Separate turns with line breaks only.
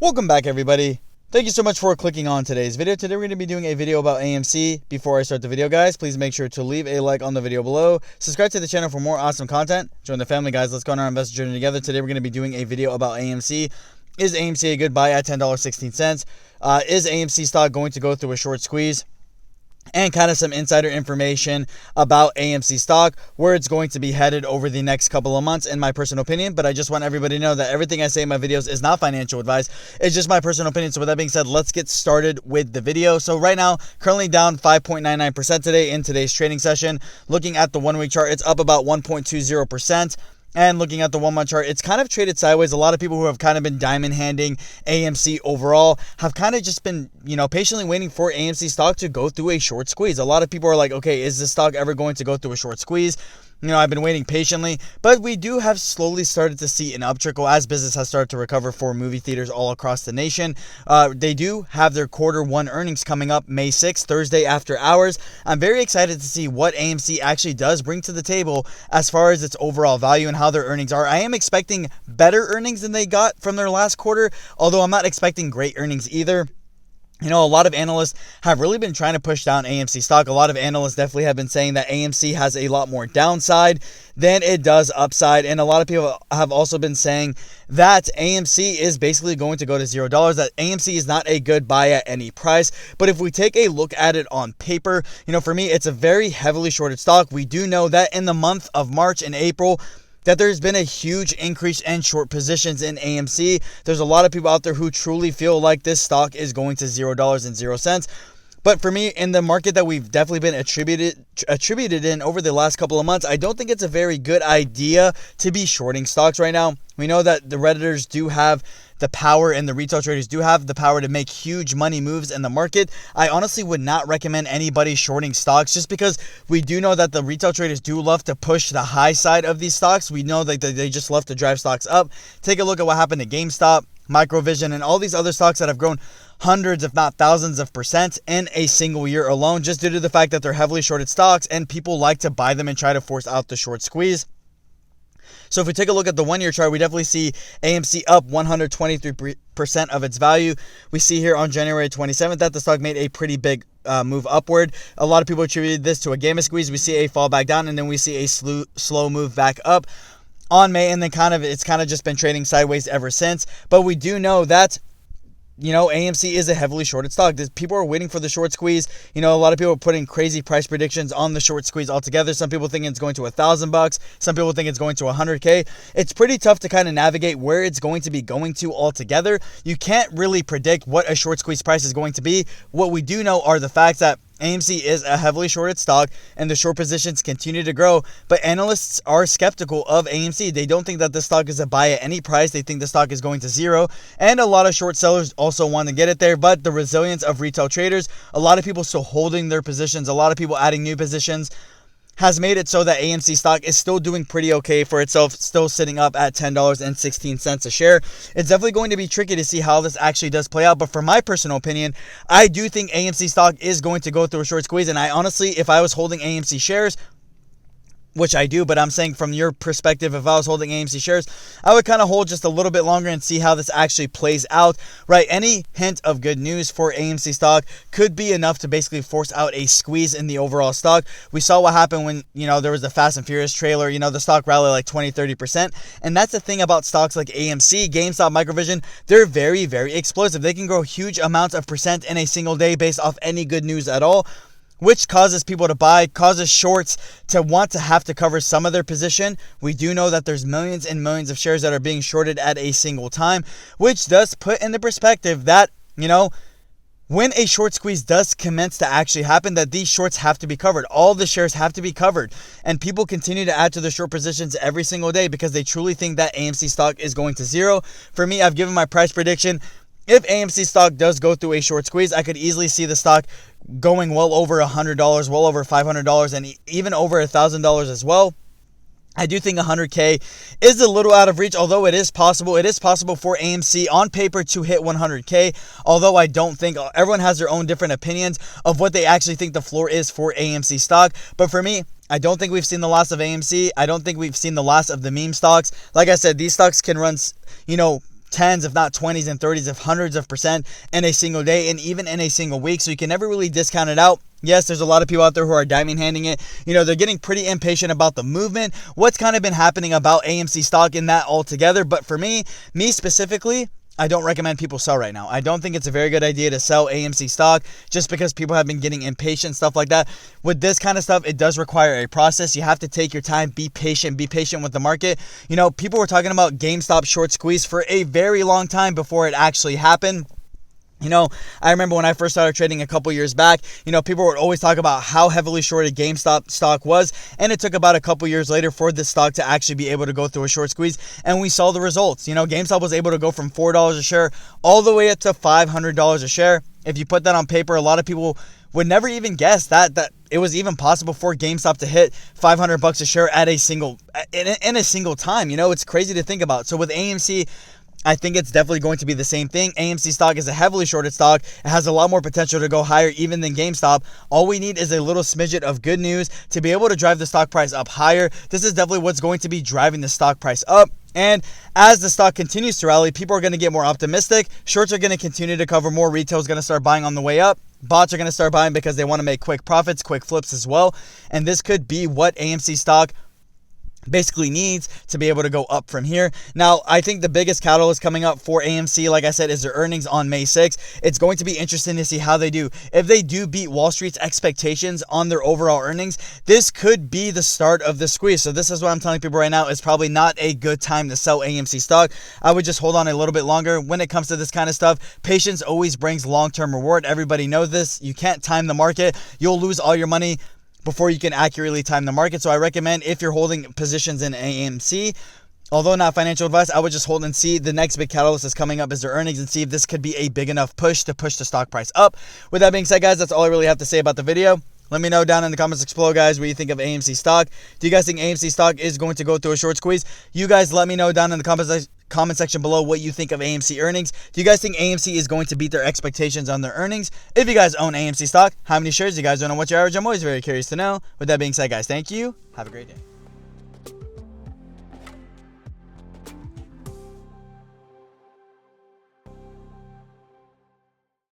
Welcome back, everybody. Thank you so much for clicking on today's video. Today we're going to be doing a video about AMC. Before I start the video, guys, please make sure to leave a like on the video below. Subscribe to the channel for more awesome content. Join the family, guys. Let's go on our investor journey together. Today we're going to be doing a video about AMC. Is AMC a good buy at $10.16? Is AMC stock going to go through a short squeeze? And kind of some insider information about AMC stock, where it's going to be headed over the next couple of months, in my personal opinion. But I just want everybody to know that everything I say in my videos is not financial advice. It's just my personal opinion. So with that being said, let's get started with the video. So right now, currently down 5.99% today in today's trading session. Looking at the 1 week chart, it's up about 1.20%. And looking at the 1 month chart, it's kind of traded sideways. A lot of people who have kind of been diamond handing AMC overall have kind of just been, patiently waiting for AMC stock to go through a short squeeze. A lot of people are like, okay, is this stock ever going to go through a short squeeze? I've been waiting patiently, but we do have slowly started to see an uptrickle as business has started to recover for movie theaters all across the nation. They do have their Q1 earnings coming up May 6th, Thursday after hours. I'm very excited to see what AMC actually does bring to the table as far as its overall value and how their earnings are. I am expecting better earnings than they got from their last quarter, although I'm not expecting great earnings either. A lot of analysts have really been trying to push down AMC stock. A lot of analysts definitely have been saying that AMC has a lot more downside than it does upside. And a lot of people have also been saying that AMC is basically going to go to $0, that AMC is not a good buy at any price. But if we take a look at it on paper, for me, it's a very heavily shorted stock. We do know that in the month of March and April, that there's been a huge increase in short positions in AMC. There's a lot of people out there who truly feel like this stock is going to $0.00. But for me, in the market that we've definitely been attributed in over the last couple of months, I don't think it's a very good idea to be shorting stocks right now. We know that the Redditors do have the power and the retail traders do have the power to make huge money moves in the market. I honestly would not recommend anybody shorting stocks just because we do know that the retail traders do love to push the high side of these stocks. We know that they just love to drive stocks up. Take a look at what happened to GameStop, Microvision, and all these other stocks that have grown hundreds, if not thousands of percent in a single year alone, just due to the fact that they're heavily shorted stocks and people like to buy them and try to force out the short squeeze. So if we take a look at the 1 year chart, we definitely see AMC up 123% of its value. We see here on January 27th that the stock made a pretty big move upward. A lot of people attributed this to a gamma squeeze. We see a fall back down, and then we see a slow move back up on May, and then it's kind of just been trading sideways ever since. But we do know that AMC is a heavily shorted stock. People are waiting for the short squeeze. A lot of people are putting crazy price predictions on the short squeeze altogether. Some people think it's going to $1,000. Some people think it's going to $100K. It's pretty tough to kind of navigate where it's going to be going to altogether. You can't really predict what a short squeeze price is going to be. What we do know are the facts that AMC is a heavily shorted stock and the short positions continue to grow, but analysts are skeptical of AMC. They don't think that the stock is a buy at any price. They think the stock is going to zero, and a lot of short sellers also want to get it there, but the resilience of retail traders, a lot of people still holding their positions, a lot of people adding new positions, has made it so that AMC stock is still doing pretty okay for itself, still sitting up at $10.16 a share. It's definitely going to be tricky to see how this actually does play out, but for my personal opinion, I do think AMC stock is going to go through a short squeeze, and I honestly, if I was holding AMC shares, which I do, but I'm saying from your perspective, if I was holding AMC shares, I would kind of hold just a little bit longer and see how this actually plays out, right? Any hint of good news for AMC stock could be enough to basically force out a squeeze in the overall stock. We saw what happened when, there was the Fast and Furious trailer, the stock rallied like 20-30%. And that's the thing about stocks like AMC, GameStop, Microvision, they're very, very explosive. They can grow huge amounts of percent in a single day based off any good news at all, which causes people to buy, causes shorts to want to have to cover some of their position. We do know that there's millions and millions of shares that are being shorted at a single time, which does put into perspective that, when a short squeeze does commence to actually happen, that these shorts have to be covered. All the shares have to be covered. And people continue to add to their short positions every single day because they truly think that AMC stock is going to zero. For me, I've given my price prediction. If AMC stock does go through a short squeeze, I could easily see the stock going well over $100, well over $500, and even over $1,000 as well. I do think 100K is a little out of reach, although it is possible. It is possible for AMC on paper to hit 100K, although I don't think everyone has their own different opinions of what they actually think the floor is for AMC stock. But for me, I don't think we've seen the last of AMC. I don't think we've seen the last of the meme stocks. Like I said, these stocks can run, tens, if not 20s and 30s, if hundreds of percent in a single day and even in a single week. So you can never really discount it out. Yes, there's a lot of people out there who are diamond handing it. They're getting pretty impatient about the movement. What's kind of been happening about AMC stock in that altogether. But for me specifically, I don't recommend people sell right now. I don't think it's a very good idea to sell AMC stock just because people have been getting impatient, stuff like that. With this kind of stuff, it does require a process. You have to take your time, be patient with the market. People were talking about GameStop short squeeze for a very long time before it actually happened. I remember when I first started trading a couple years back, people would always talk about how heavily shorted GameStop stock was. And it took about a couple years later for this stock to actually be able to go through a short squeeze. And we saw the results. GameStop was able to go from $4 a share all the way up to $500 a share. If you put that on paper, a lot of people would never even guess that it was even possible for GameStop to hit $500 a share at in a single time. It's crazy to think about. So with AMC, I think it's definitely going to be the same thing. AMC stock is a heavily shorted stock. It has a lot more potential to go higher even than GameStop. All we need is a little smidget of good news to be able to drive the stock price up higher. This is definitely what's going to be driving the stock price up. And as the stock continues to rally, people are going to get more optimistic. Shorts are going to continue to cover more. Retail is going to start buying on the way up. Bots are going to start buying because they want to make quick profits, quick flips as well. And this could be what AMC stock basically needs to be able to go up from here. Now, I think the biggest catalyst coming up for AMC, like I said, is their earnings on May 6th. It's going to be interesting to see how they do. If they do beat Wall Street's expectations on their overall earnings, this could be the start of the squeeze. So this is what I'm telling people right now. It's probably not a good time to sell AMC stock. I would just hold on a little bit longer. When it comes to this kind of stuff, patience always brings long-term reward. Everybody knows this. You can't time the market. You'll lose all your money before you can accurately time the market. So I recommend, if you're holding positions in AMC, although not financial advice, I would just hold and see. The next big catalyst is coming up is their earnings, and see if this could be a big enough push to push the stock price up. With that being said, guys, that's all I really have to say about the video. Let me know down in the comments below, guys, what you think of AMC stock. Do you guys think AMC stock is going to go through a short squeeze? You guys let me know down in the comment section below what you think of AMC earnings. Do you guys think AMC is going to beat their expectations on their earnings? If you guys own AMC stock, how many shares do you guys own and what's your average? I'm always very curious to know. With that being said, guys, thank you. Have a great day.